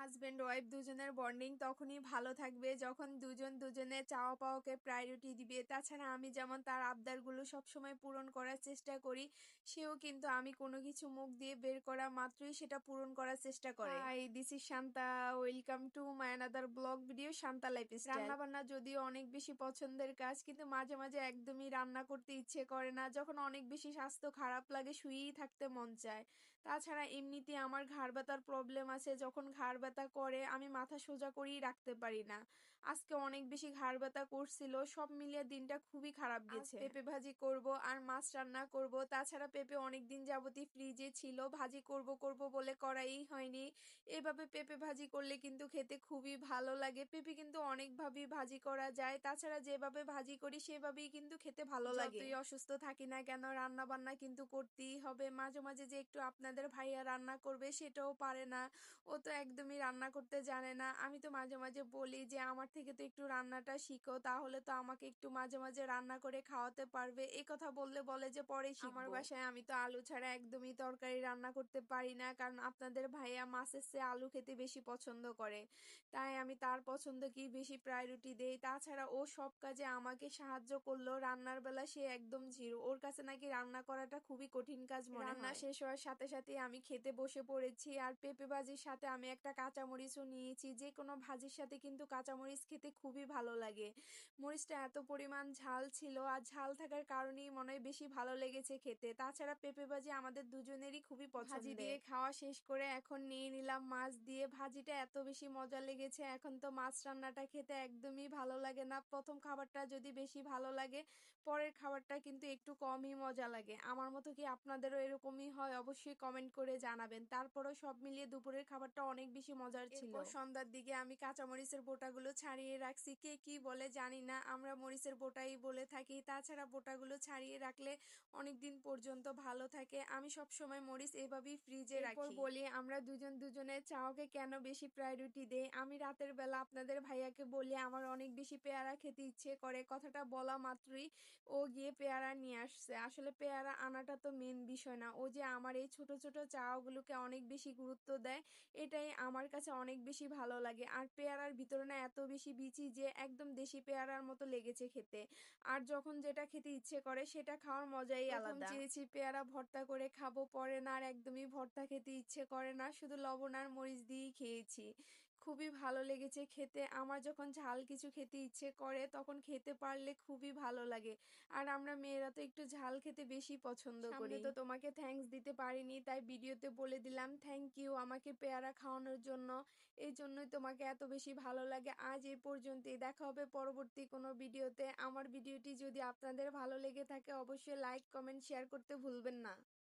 Husband wife দুজনের bonding তখনই ভালো থাকবে যখন দুজন দুজনের চাওয়া পাওয়াকে প্রায়োরিটি দিবে। তাছাড়া আমি যেমন তার আবদারগুলো সবসময় পূরণ করার চেষ্টা করি, সেও কিন্তু আমি কোনো কিছু মুখ দিয়ে বের করা মাত্রই সেটা পূরণ করার চেষ্টা করে। Hi, this is Shanta, welcome to my another blog video Shanta lifestyle. রান্না বান্না যদিও অনেক বেশি পছন্দের কাজ, কিন্তু মাঝে মাঝে একদমই রান্না করতে ইচ্ছে করে না। যখন অনেক বেশি স্বাস্থ্য খারাপ লাগে শুয়েই থাকতে মন চায়। তাছাড়া এমনিতে আমার ঘাড় ব্যথার প্রবলেম আছে, যখন ঘাড় ব্যথা করে আমি মাথা সোজা করেই রাখতে পারি না। আজকে অনেক বেশি ঘাড় ব্যথা করছিল, সব মিলিয়ে দিনটা খুবই খারাপ গেছে। পেঁপে ভাজি করব আর মাছ রান্না করব। তাছাড়া পেঁপে অনেক দিন যাবতই ফ্রিজে ছিল, ভাজি করব করব বলে করাই হয়নি। এভাবে পেঁপে ভাজি করলে কিন্তু খেতে খুবই ভালো লাগে। পেঁপে কিন্তু অনেকভাবেই ভাজি করা যায়, তাছাড়া যেভাবে ভাজি করি সেভাবেই কিন্তু খেতে ভালো লাগে। যতই অসুস্থ থাকি না কেন রান্না বান্না কিন্তু করতেই হবে। মাঝে মাঝে যে একটু আপনাদের ভাইয়া রান্না করবে সেটাও পারে না, ও তো একদমই রান্না করতে জানে না। আমি তো মাঝে মাঝে বলি যে আমার থেকে তো একটু রান্নাটা শিখো, তাহলে তো আমাকে একটু মাঝে মাঝে রান্না করে খাওয়াতে পারবে। এই কথা বললে বলে যে পরে শিখবো। আমার বাসায় আমি তো আলু ছাড়া একদমই তরকারি রান্না করতে পারি না, কারণ আপনাদের ভাইয়া মাছের চেয়ে আলু খেতে বেশি পছন্দ করে, তাই আমি তার পছন্দকেই বেশি প্রায়োরিটি দেই। তাছাড়া ও সব কাজে আমাকে সাহায্য করলো, রান্নার বেলা সে একদম জিরো, ওর কাছে নাকি রান্না করাটা খুবই কঠিন কাজ মনে হয়। রান্না শেষ হওয়ার সাথে সাথে আমি খেতে বসে পড়েছি, আর পেঁপে ভাজির সাথে আমি একটা কাঁচামরিচও নিয়েছি। যে কোনো ভাজির সাথে কিন্তু কাঁচামরিচ খেতে খুবই ভালো লাগে। মরিচটা এত পরিমাণ ঝাল ছিল, আর ঝাল থাকার কারণেই মনে হয় বেশি ভালো লেগেছে খেতে। তাছাড়া পেঁপে ভাজি আমাদের দুজনেরই খুবই পছন্দের। ভাজি দিয়ে খাওয়া শেষ করে এখন নিয়ে নিলাম মাছ দিয়ে। ভাজিটা এত বেশি মজা লেগেছে, এখন তো মাছ রান্নাটা খেতে একদমই ভালো লাগে না। প্রথম খাবারটা যদি বেশি ভালো লাগে, পরের খাবারটা কিন্তু একটু কমই মজা লাগে। আমার মতো কি আপনাদেরও এরকমই হয়? অবশ্যই কমেন্ট করে জানাবেন। তারপরেও সব মিলিয়ে দুপুরের খাবারটা অনেক বেশি মজার ছিল। এরপর সন্ধ্যার দিকে আমি কাঁচামরিচের বোটাগুলো ছাড়িয়ে রাখছি, কে কি বলে জানি না, আমরা মরিচের বোটাই বলে থাকি। তাছাড়া বোটাগুলো ছাড়িয়ে রাখলে অনেকদিন পর্যন্ত ভালো থাকে। আমি সব সময় মরিচ এভাবেই ফ্রিজে রাখি। এরপর বলি আমরা দুজন দুজনের চাওকে কেন বেশি প্রায়োরিটি দেই। আমি রাতের বেলা আপনাদের ভাইয়াকে বলি আমার অনেক বেশি পেয়ারা খেতে ইচ্ছে করে, কথাটা বলা মাত্রই ও গিয়ে পেয়ারা নিয়ে আসছে। আসলে পেয়ারা আনাটা তো মেন বিষয় না, ও যে আমার এই ছোট ছোট চাওয়াগুলোকে অনেক বেশি গুরুত্ব দেয়, এটাই আমার কাছে অনেক বেশি ভালো লাগে। আর পেয়ারার ভিতরে না এত বেশি বিচি যে একদম দেশি পেয়ারার মতো লেগেছে খেতে। আর যখন যেটা খেতে ইচ্ছে করে সেটা খাওয়ার মজাই আলাদা। চেয়েছি পেয়ারা ভর্তা করে খাবো, পরে না আর একদমই ভর্তা খেতে ইচ্ছে করে না, শুধু লবণ আর মরিচ দিয়েই খেয়েছি। খুবই ভালো লেগেছে খেতে। আমার যখন ঝাল কিছু খেতে ইচ্ছে করে তখন খেতে পারলে খুবই ভালো লাগে। আর আমরা মেয়েরা তো একটু ঝাল খেতে বেশি পছন্দ করি। সামনে তো তোমাকে থ্যাঙ্কস দিতে পারিনি, তাই ভিডিওতে বলে দিলাম থ্যাংক ইউ আমাকে পেয়ারা খাওয়ানোর জন্য। এই জন্যই তোমাকে এত বেশি ভালো লাগে। আজ এই পর্যন্তই, দেখা হবে পরবর্তী কোনো ভিডিওতে। আমার ভিডিওটি যদি আপনাদের ভালো লেগে থাকে অবশ্যই লাইক কমেন্ট শেয়ার করতে ভুলবেন না।